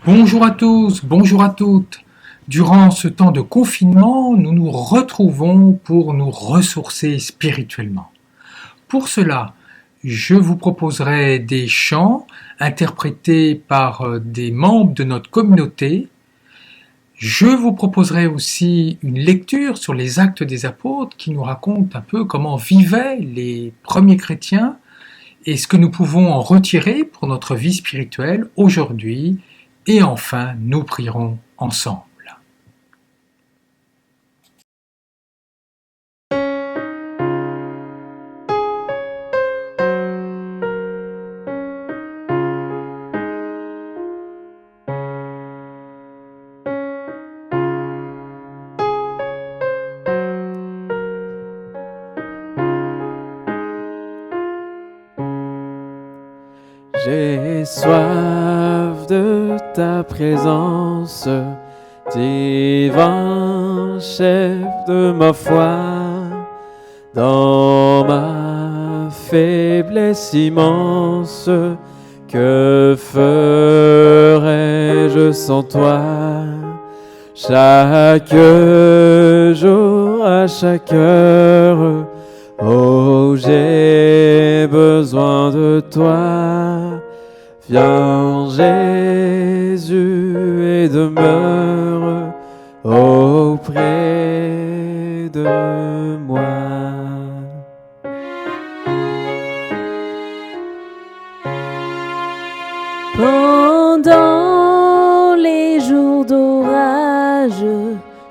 Bonjour à tous, bonjour à toutes. Durant ce temps de confinement, nous nous retrouvons pour nous ressourcer spirituellement. Pour cela, je vous proposerai des chants interprétés par des membres de notre communauté. Je vous proposerai aussi une lecture sur les Actes des Apôtres qui nous raconte un peu comment vivaient les premiers chrétiens et ce que nous pouvons en retirer pour notre vie spirituelle aujourd'hui. Et enfin, nous prierons ensemble. J'ai soif de ta présence, divin chef de ma foi, dans ma faiblesse immense, que ferais-je sans toi? Chaque jour, à chaque heure, oh, j'ai besoin de toi. Viens Jésus et demeure auprès de moi. Pendant les jours d'orage,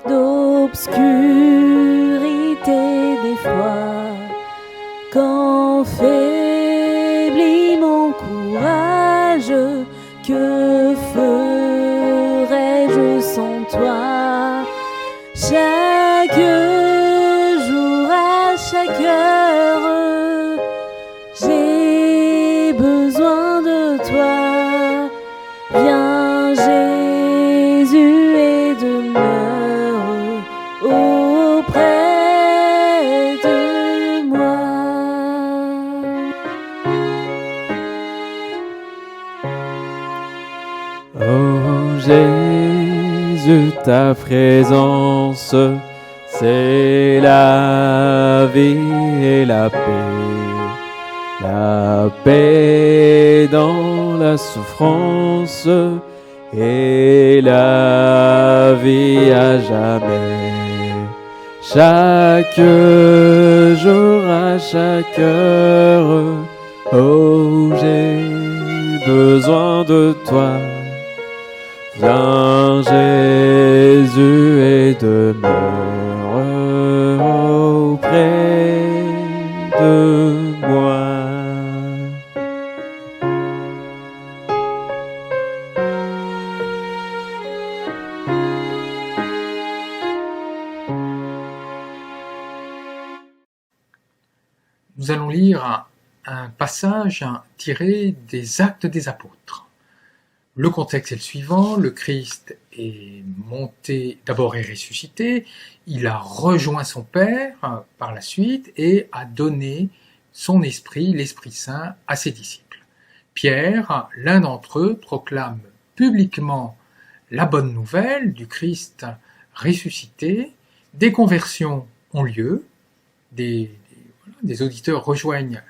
d'obscurité, d'effroi, quand faiblit mon courage, que ferais-je sans toi? Chaque jour, à chaque heure, j'ai besoin de toi. Viens Jésus et demeure auprès de moi. Oh Jésus, ta présence, c'est la vie et la paix dans la souffrance et la vie à jamais. Chaque jour, à chaque heure, oh, j'ai besoin de toi. Viens Jésus et demeure auprès de moi. Nous allons lire un passage tiré des Actes des Apôtres. Le contexte est le suivant, le Christ est monté, d'abord est ressuscité, il a rejoint son Père par la suite et a donné son esprit, l'Esprit Saint, à ses disciples. Pierre, l'un d'entre eux, proclame publiquement la bonne nouvelle du Christ ressuscité, des conversions ont lieu, des auditeurs rejoignent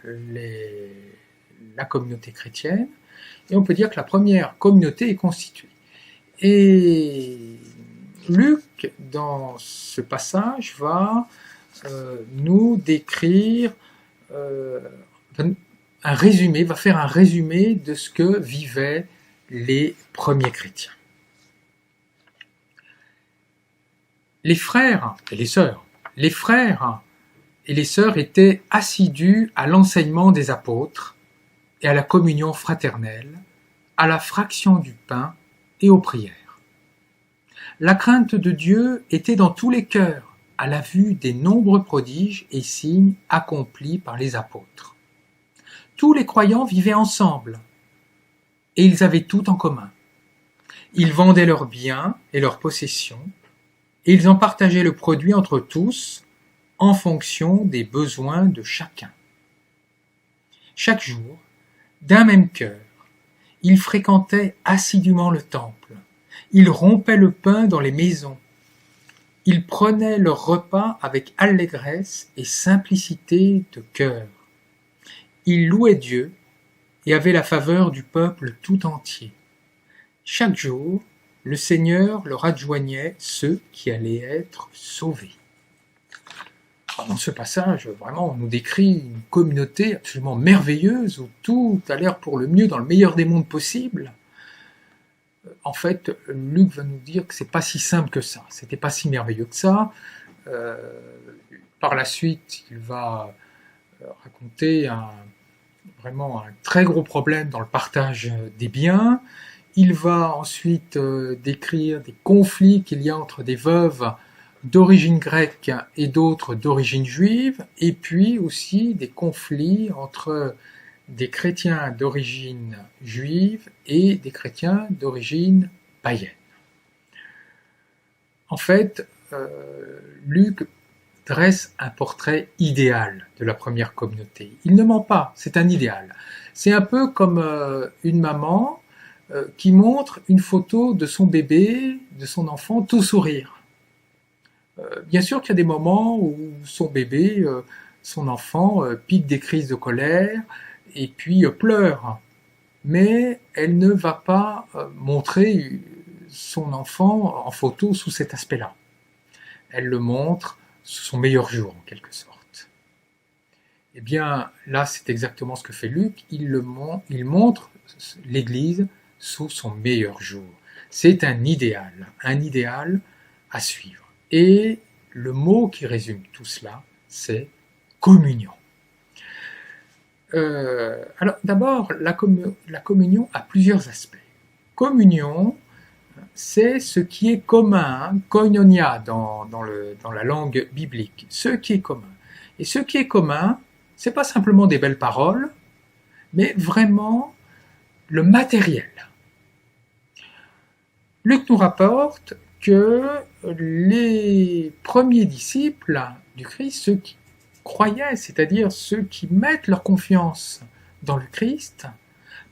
la communauté chrétienne, et on peut dire que la première communauté est constituée. Et Luc, dans ce passage, va nous décrire un résumé, va faire un résumé de ce que vivaient les premiers chrétiens. Les frères et les sœurs étaient assidus à l'enseignement des apôtres et à la communion fraternelle, à la fraction du pain et aux prières. La crainte de Dieu était dans tous les cœurs à la vue des nombreux prodiges et signes accomplis par les apôtres. Tous les croyants vivaient ensemble et ils avaient tout en commun. Ils vendaient leurs biens et leurs possessions et ils en partageaient le produit entre tous en fonction des besoins de chacun. Chaque jour, d'un même cœur, ils fréquentaient assidûment le temple Ils rompaient le pain dans les maisons. Ils prenaient leur repas avec allégresse et simplicité de cœur. Ils louaient Dieu et avaient la faveur du peuple tout entier. Chaque jour, le Seigneur leur adjoignait ceux qui allaient être sauvés. Dans ce passage, vraiment, on nous décrit une communauté absolument merveilleuse où tout a l'air pour le mieux dans le meilleur des mondes possibles. En fait, Luc va nous dire que c'est pas si simple que ça, c'était pas si merveilleux que ça. Par la suite, il va raconter vraiment un très gros problème dans le partage des biens. Il va ensuite décrire des conflits qu'il y a entre des veuves d'origine grecque et d'autres d'origine juive, et puis aussi des conflits entre des chrétiens d'origine juive et des chrétiens d'origine païenne. En fait, Luc dresse un portrait idéal de la première communauté. Il ne ment pas, c'est un idéal. C'est un peu comme une maman qui montre une photo de son bébé, de son enfant, tout sourire. Bien sûr qu'il y a des moments où son bébé, son enfant, pique des crises de colère et puis pleure. Mais elle ne va pas montrer son enfant en photo sous cet aspect-là. Elle le montre sous son meilleur jour, en quelque sorte. Eh bien, là, c'est exactement ce que fait Luc. Il montre l'Église sous son meilleur jour. C'est un idéal à suivre. Et le mot qui résume tout cela, c'est communion. Alors d'abord, la communion a plusieurs aspects. Communion, c'est ce qui est commun, koinonia dans la langue biblique, ce qui est commun. Et ce qui est commun, c'est pas simplement des belles paroles, mais vraiment le matériel. Luc nous rapporte que les premiers disciples du Christ, ceux qui croyaient, c'est-à-dire ceux qui mettent leur confiance dans le Christ,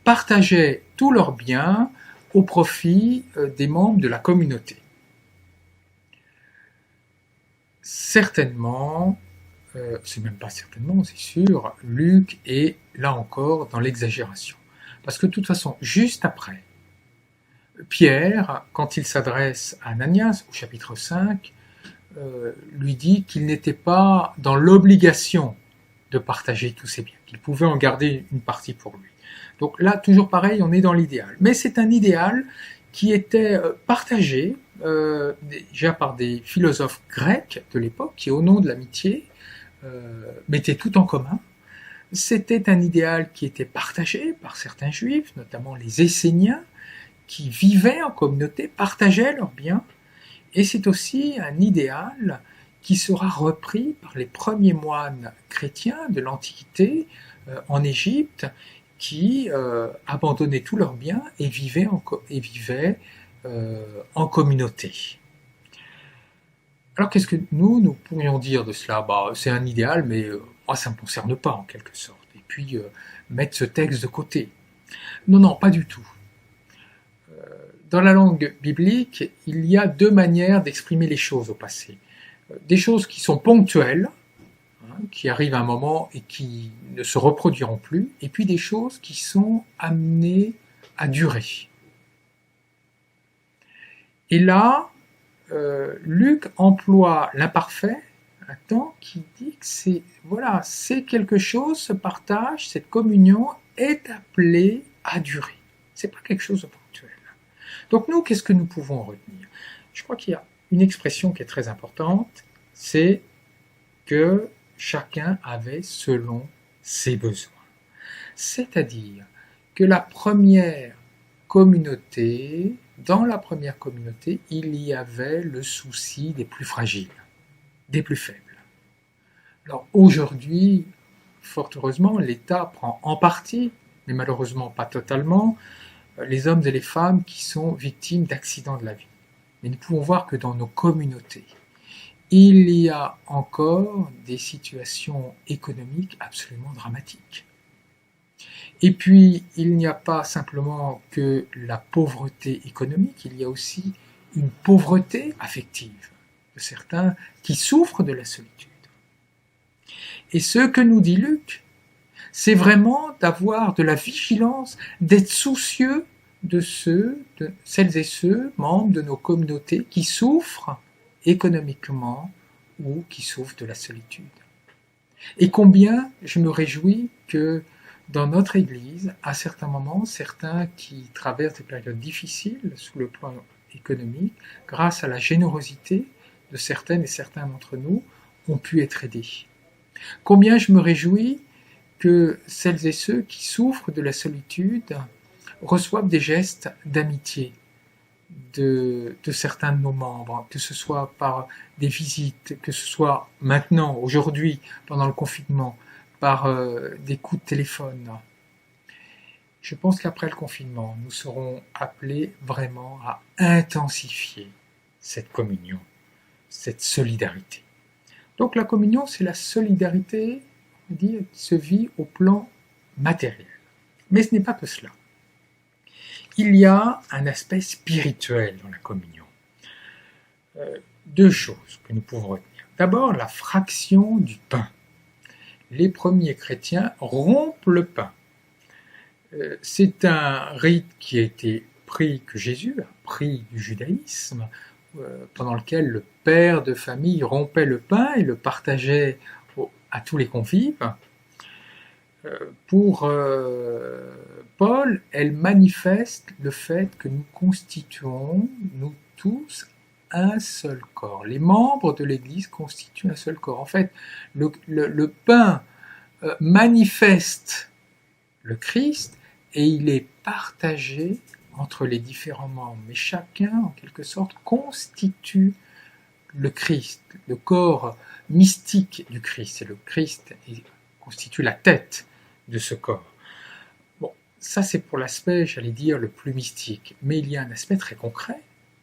partageaient tous leurs biens au profit des membres de la communauté. Certainement, c'est même pas certainement, c'est sûr, Luc est là encore dans l'exagération. Parce que de toute façon, juste après, Pierre, quand il s'adresse à Ananias, au chapitre 5, lui dit qu'il n'était pas dans l'obligation de partager tous ses biens, qu'il pouvait en garder une partie pour lui. Donc là, toujours pareil, on est dans l'idéal. Mais c'est un idéal qui était partagé déjà par des philosophes grecs de l'époque, qui au nom de l'amitié mettaient tout en commun. C'était un idéal qui était partagé par certains juifs, notamment les Esséniens, qui vivaient en communauté, partageaient leurs biens, et c'est aussi un idéal qui sera repris par les premiers moines chrétiens de l'Antiquité en Égypte, qui abandonnaient tous leurs biens et vivaient en communauté. Alors qu'est-ce que nous pourrions dire de cela ? C'est un idéal, mais ça ne me concerne pas en quelque sorte. Et puis mettre ce texte de côté. Non, pas du tout. Dans la langue biblique, il y a deux manières d'exprimer les choses au passé. Des choses qui sont ponctuelles, qui arrivent à un moment et qui ne se reproduiront plus, et puis des choses qui sont amenées à durer. Et là, Luc emploie l'imparfait, un temps qui dit que c'est quelque chose, ce partage, cette communion est appelée à durer. C'est pas quelque chose de ponctuel. Donc nous, qu'est-ce que nous pouvons retenir ? Je crois qu'il y a une expression qui est très importante, c'est que chacun avait selon ses besoins. C'est-à-dire que dans la première communauté, il y avait le souci des plus fragiles, des plus faibles. Alors aujourd'hui, fort heureusement, l'État prend en partie, mais malheureusement pas totalement, les hommes et les femmes qui sont victimes d'accidents de la vie. Mais nous pouvons voir que dans nos communautés, il y a encore des situations économiques absolument dramatiques. Et puis, il n'y a pas simplement que la pauvreté économique, il y a aussi une pauvreté affective de certains qui souffrent de la solitude. Et ce que nous dit Luc, c'est vraiment d'avoir de la vigilance, d'être soucieux de celles et ceux, membres de nos communautés, qui souffrent économiquement ou qui souffrent de la solitude. Et combien je me réjouis que dans notre Église, à certains moments, certains qui traversent des périodes difficiles sous le plan économique, grâce à la générosité de certaines et certains d'entre nous, ont pu être aidés. Combien je me réjouis que celles et ceux qui souffrent de la solitude reçoivent des gestes d'amitié de certains de nos membres, que ce soit par des visites, que ce soit maintenant, aujourd'hui, pendant le confinement, par des coups de téléphone. Je pense qu'après le confinement, nous serons appelés vraiment à intensifier cette communion, cette solidarité. Donc la communion, c'est la solidarité, on dit, qui se vit au plan matériel. Mais ce n'est pas que cela. Il y a un aspect spirituel dans la communion. Deux choses que nous pouvons retenir. D'abord, la fraction du pain. Les premiers chrétiens rompent le pain. C'est un rite qui a été pris, que Jésus a pris du judaïsme, pendant lequel le père de famille rompait le pain et le partageait à tous les convives. Pour Paul, elle manifeste le fait que nous constituons, nous tous, un seul corps. Les membres de l'Église constituent un seul corps. En fait, le pain manifeste le Christ et il est partagé entre les différents membres. Mais chacun, en quelque sorte, constitue le Christ, le corps mystique du Christ. Et le Christ constitue la tête de ce corps. Bon, ça c'est pour l'aspect, j'allais dire, le plus mystique. Mais il y a un aspect très concret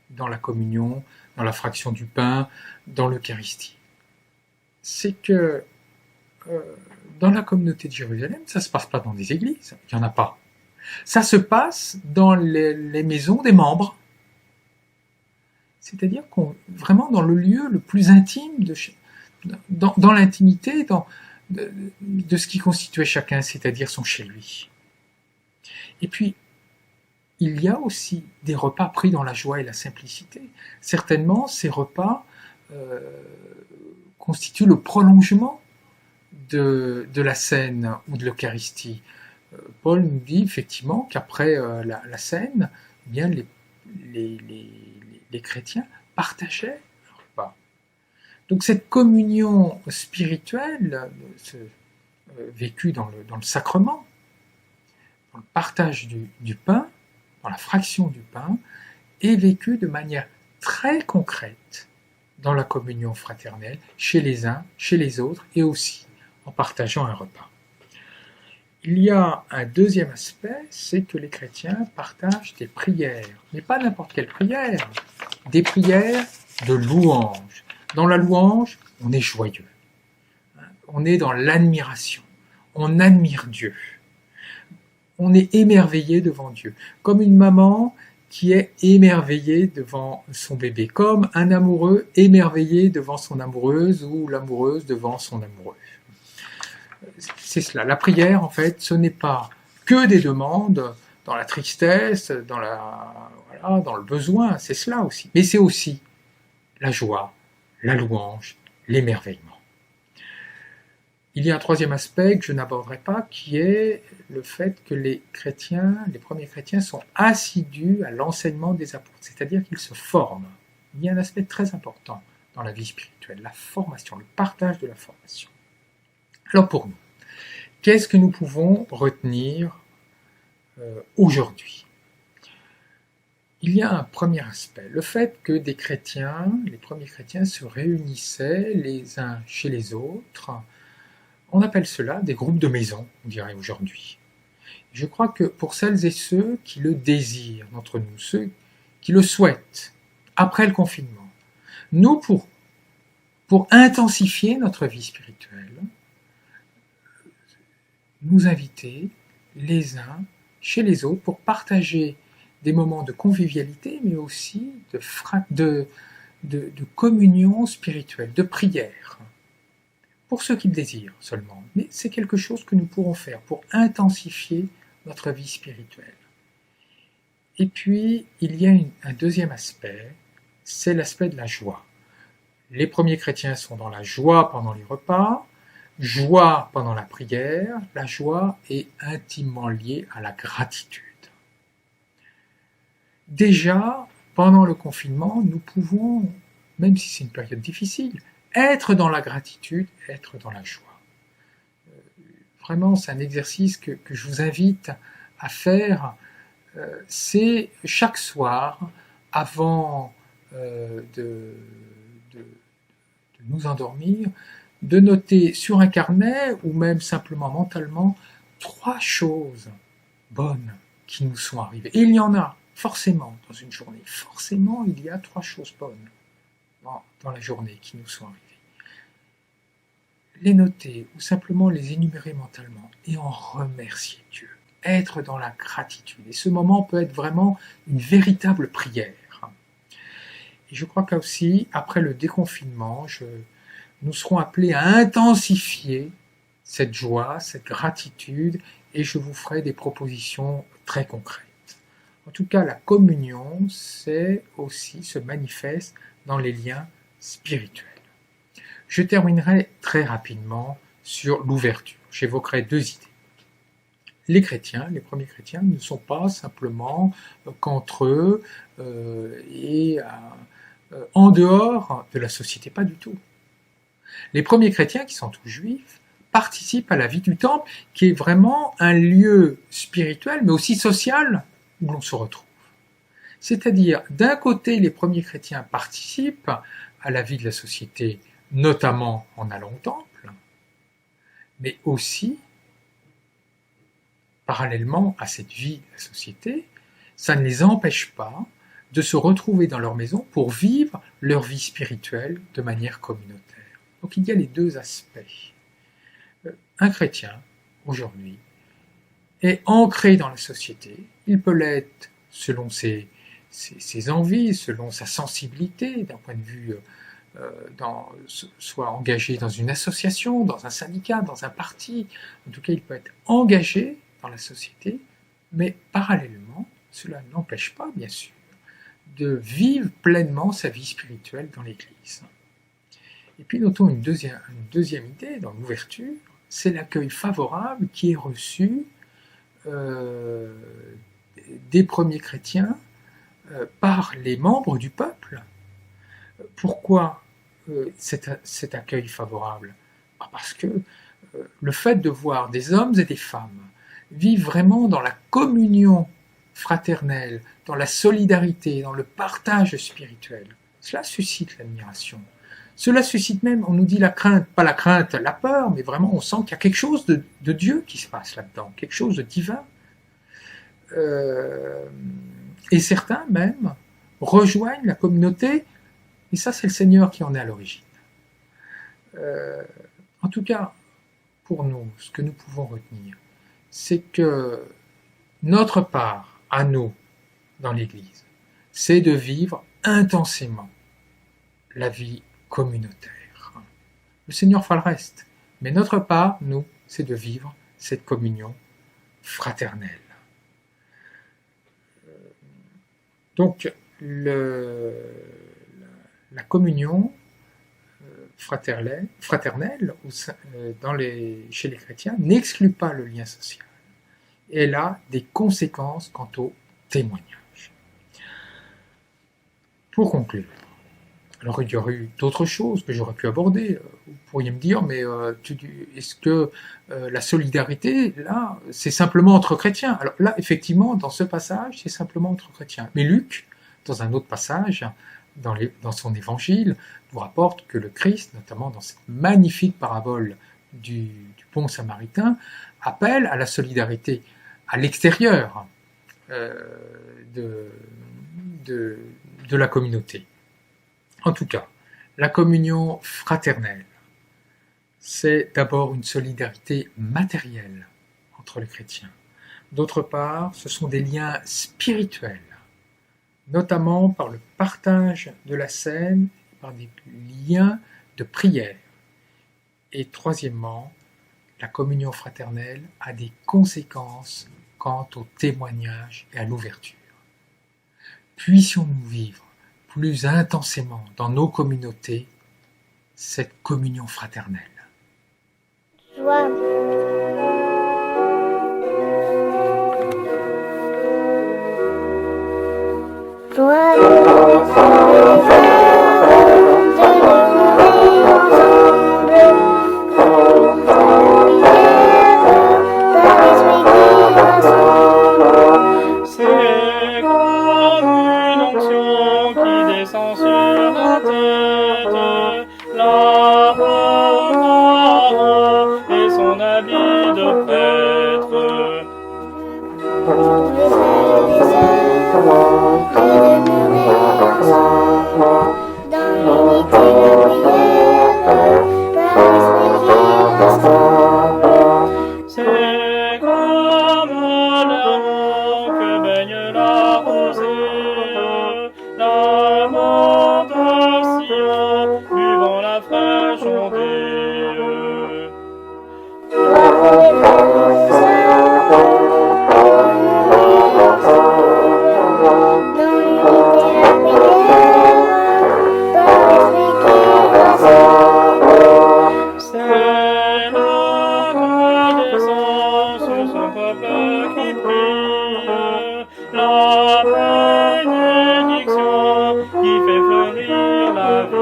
dans la communion, dans la fraction du pain, dans l'Eucharistie. C'est que dans la communauté de Jérusalem, ça ne se passe pas dans des églises, il n'y en a pas. Ça se passe dans les maisons des membres. C'est-à-dire vraiment dans le lieu le plus intime, dans l'intimité de ce qui constituait chacun, c'est-à-dire son chez lui. Et puis, il y a aussi des repas pris dans la joie et la simplicité. Certainement, ces repas constituent le prolongement de la scène ou de l'Eucharistie. Paul nous dit effectivement qu'après la scène, eh bien les chrétiens partageaient le repas. Donc cette communion spirituelle, vécue dans le sacrement, dans le partage du pain, dans la fraction du pain, est vécue de manière très concrète dans la communion fraternelle, chez les uns, chez les autres, et aussi en partageant un repas. Il y a un deuxième aspect, c'est que les chrétiens partagent des prières, mais pas n'importe quelle prière, des prières de louange. Dans la louange, on est joyeux, on est dans l'admiration, on admire Dieu, on est émerveillé devant Dieu, comme une maman qui est émerveillée devant son bébé, comme un amoureux émerveillé devant son amoureuse ou l'amoureuse devant son amoureux. C'est cela. La prière, en fait, ce n'est pas que des demandes dans la tristesse, dans le besoin, c'est cela aussi. Mais c'est aussi la joie, la louange, l'émerveillement. Il y a un troisième aspect que je n'aborderai pas, qui est le fait que les premiers chrétiens sont assidus à l'enseignement des apôtres, c'est-à-dire qu'ils se forment. Il y a un aspect très important dans la vie spirituelle, la formation, le partage de la formation. Alors pour nous, qu'est-ce que nous pouvons retenir aujourd'hui ? Il y a un premier aspect, le fait que les premiers chrétiens se réunissaient les uns chez les autres. On appelle cela des groupes de maison, on dirait aujourd'hui. Je crois que pour celles et ceux qui le désirent d'entre nous, ceux qui le souhaitent, après le confinement, nous, pour intensifier notre vie spirituelle, nous inviter les uns chez les autres pour partager des moments de convivialité, mais aussi de communion spirituelle, de prière, pour ceux qui le désirent seulement. Mais c'est quelque chose que nous pourrons faire pour intensifier notre vie spirituelle. Et puis, il y a un deuxième aspect, c'est l'aspect de la joie. Les premiers chrétiens sont dans la joie pendant les repas, joie pendant la prière. La joie est intimement liée à la gratitude. Déjà, pendant le confinement, nous pouvons, même si c'est une période difficile, être dans la gratitude, être dans la joie. Vraiment, c'est un exercice que je vous invite à faire. C'est chaque soir, avant de nous endormir, de noter sur un carnet ou même simplement mentalement 3 choses bonnes qui nous sont arrivées. Et il y en a forcément dans une journée. Forcément, il y a 3 choses bonnes dans la journée qui nous sont arrivées. Les noter ou simplement les énumérer mentalement et en remercier Dieu. Être dans la gratitude. Et ce moment peut être vraiment une véritable prière. Et je crois qu'aussi, après le déconfinement, nous serons appelés à intensifier cette joie, cette gratitude, et je vous ferai des propositions très concrètes. En tout cas, la communion, c'est aussi se manifeste dans les liens spirituels. Je terminerai très rapidement sur l'ouverture. J'évoquerai 2 idées. Les chrétiens, les premiers chrétiens, ne sont pas simplement qu'entre eux et en dehors de la société, pas du tout. Les premiers chrétiens, qui sont tous juifs, participent à la vie du temple, qui est vraiment un lieu spirituel, mais aussi social, où l'on se retrouve. C'est-à-dire, d'un côté, les premiers chrétiens participent à la vie de la société, notamment en allant au temple, mais aussi, parallèlement à cette vie de la société, ça ne les empêche pas de se retrouver dans leur maison pour vivre leur vie spirituelle de manière communautaire. Donc il y a les 2 aspects. Un chrétien, aujourd'hui, est ancré dans la société. Il peut l'être selon ses envies, selon sa sensibilité, d'un point de vue, soit engagé dans une association, dans un syndicat, dans un parti. En tout cas, il peut être engagé dans la société, mais parallèlement, cela n'empêche pas, bien sûr, de vivre pleinement sa vie spirituelle dans l'Église. Et puis notons une deuxième idée dans l'ouverture, c'est l'accueil favorable qui est reçu des premiers chrétiens par les membres du peuple. Pourquoi cet accueil favorable ? Parce que le fait de voir des hommes et des femmes vivre vraiment dans la communion fraternelle, dans la solidarité, dans le partage spirituel, cela suscite l'admiration. Cela suscite même, on nous dit la crainte, pas la crainte, la peur, mais vraiment on sent qu'il y a quelque chose de Dieu qui se passe là-dedans, quelque chose de divin. Et certains même rejoignent la communauté, et ça c'est le Seigneur qui en est à l'origine. En tout cas, pour nous, ce que nous pouvons retenir, c'est que notre part à nous dans l'Église, c'est de vivre intensément la vie communautaire. Le Seigneur fera le reste, mais notre part, nous, c'est de vivre cette communion fraternelle. Donc, la communion fraternelle chez les chrétiens n'exclut pas le lien social. Elle a des conséquences quant au témoignage. Pour conclure, alors il y aurait eu d'autres choses que j'aurais pu aborder. Vous pourriez me dire, mais est-ce que la solidarité, là, c'est simplement entre chrétiens ? Alors là, effectivement, dans ce passage, c'est simplement entre chrétiens. Mais Luc, dans un autre passage, dans son évangile, nous rapporte que le Christ, notamment dans cette magnifique parabole du bon samaritain, appelle à la solidarité à l'extérieur de la communauté. En tout cas, la communion fraternelle, c'est d'abord une solidarité matérielle entre les chrétiens. D'autre part, ce sont des liens spirituels, notamment par le partage de la scène, par des liens de prière. Et troisièmement, la communion fraternelle a des conséquences quant au témoignage et à l'ouverture. Puissions-nous vivre plus intensément dans nos communautés cette communion fraternelle. Joie. Joie C'est comme une onction qui descend sur la tête, la parole et son habit de prêtre. C'est comme l'amour que baigne la rosée, l'amour de Sion, buvant la fraîche ondée. C'est là que descend sur son peuple qui prie la bénédiction qui fait fleurir la vie.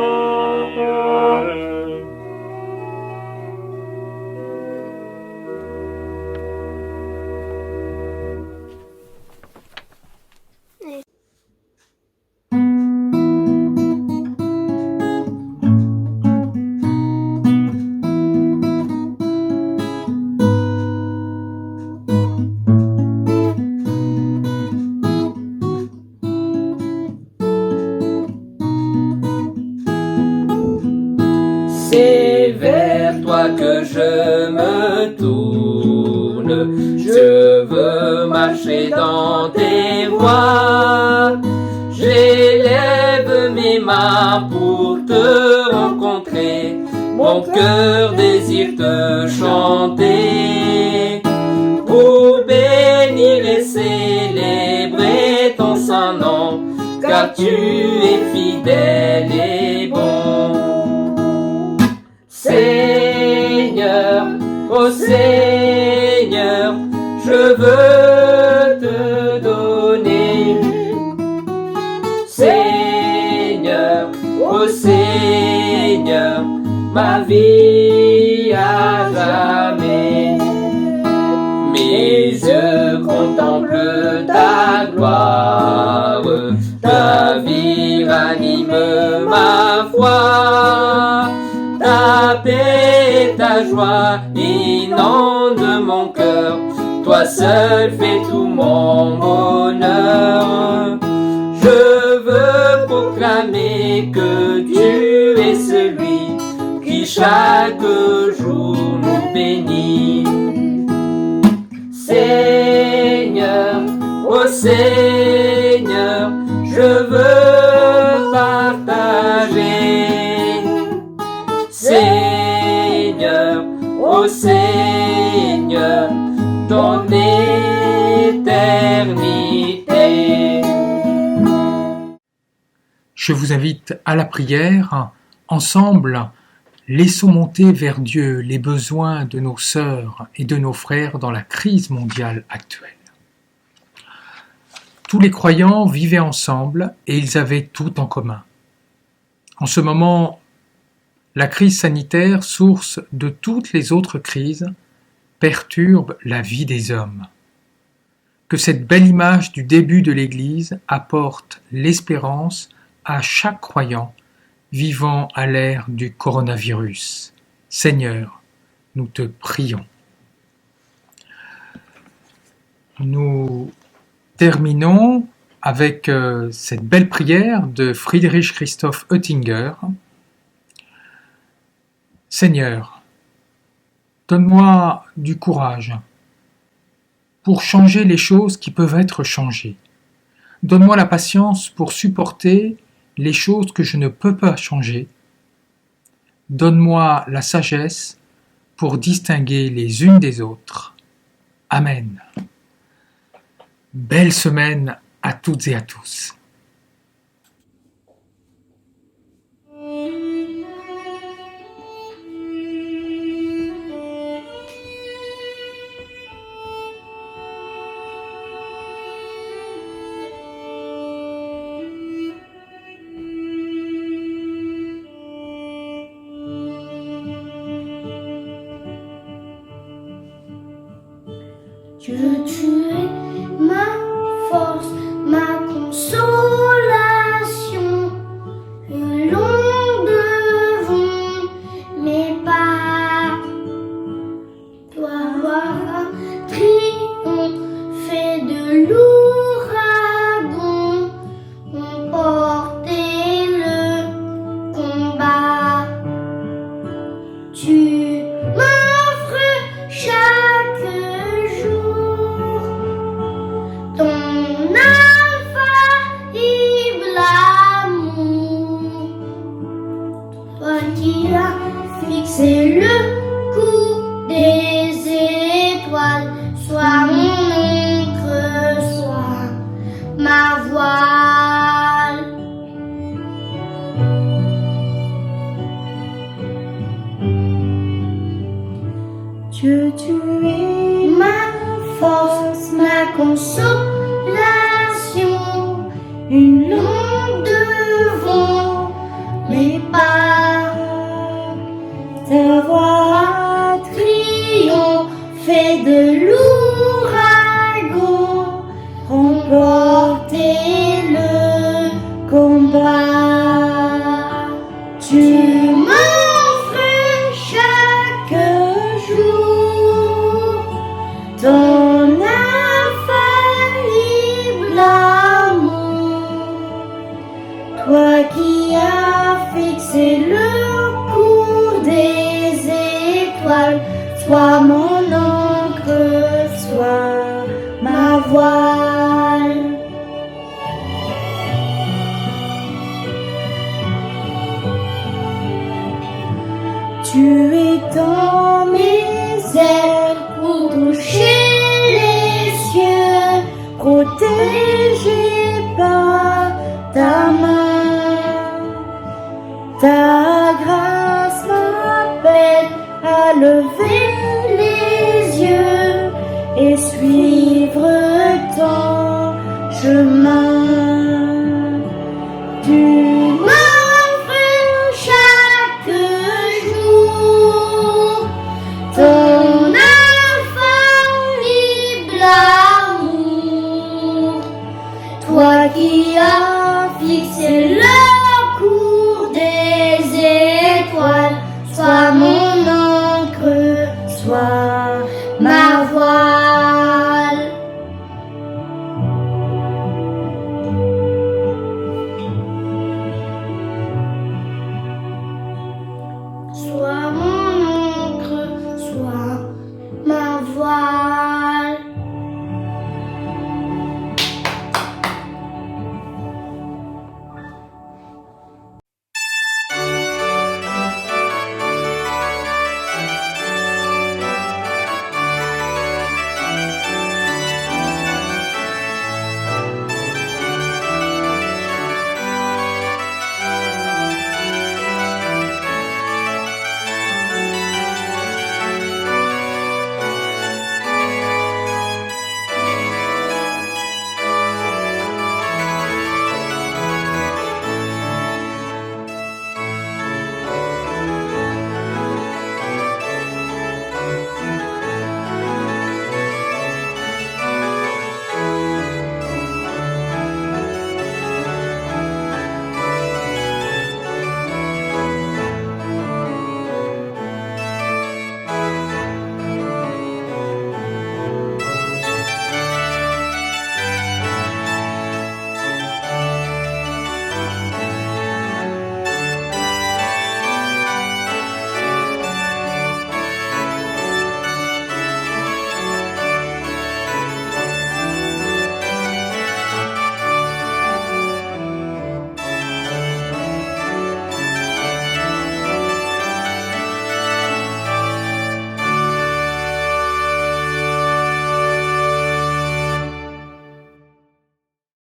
C'est vers toi que je me tourne, je veux marcher dans tes voies. J'élève mes mains pour te rencontrer, mon cœur désire te chanter. Pour bénir et célébrer ton saint nom, car tu es fidèle et bon. Seigneur, ô Seigneur, je veux te donner. Seigneur, ô Seigneur, ma vie à jamais. Mes yeux contemplent ta gloire, ta vie ranime ma foi. Ta paix et ta joie inondent mon cœur, toi seul fais tout mon bonheur. Je veux proclamer que tu es celui qui chaque jour nous bénit. Seigneur, ô Seigneur, je veux partager. Seigneur, ô Seigneur, ton éternité. Je vous invite à la prière. Ensemble, laissons monter vers Dieu les besoins de nos sœurs et de nos frères dans la crise mondiale actuelle. Tous les croyants vivaient ensemble et ils avaient tout en commun. En ce moment, la crise sanitaire, source de toutes les autres crises, perturbe la vie des hommes. Que cette belle image du début de l'Église apporte l'espérance à chaque croyant vivant à l'ère du coronavirus. Seigneur, nous te prions. Nous terminons avec cette belle prière de Friedrich Christoph Oettinger. Seigneur, donne-moi du courage pour changer les choses qui peuvent être changées. Donne-moi la patience pour supporter les choses que je ne peux pas changer. Donne-moi la sagesse pour distinguer les unes des autres. Amen. Belle semaine à toutes et à tous. Dieu, tu es ma force, ma consolation, une longue devant mes pas. Toi, voir un triomphe de l'ouragan, emporter le combat. Tu m'offres chaque jour ton infaillible amour. Toi qui as fixé le cours des étoiles, sois mon encre, sois ma voile. Dieu, tu es ma force, ma consolation, une longue devant mes pas. Ta voix a triomphé de l'ouragan, remporté le combat. Tu m'offres chaque jour ton infaillible amour. Toi qui as fixé le cours des étoiles, sois mon encre, sois ma voile. Tu étends mes ailes pour toucher les cieux, protégé par ta main. Ta grâce m'appelle à lever les yeux et suivre ton chemin. Tu m'offres chaque jour ton infaillible amour. Toi qui as fixé le cours des étoiles, sois mon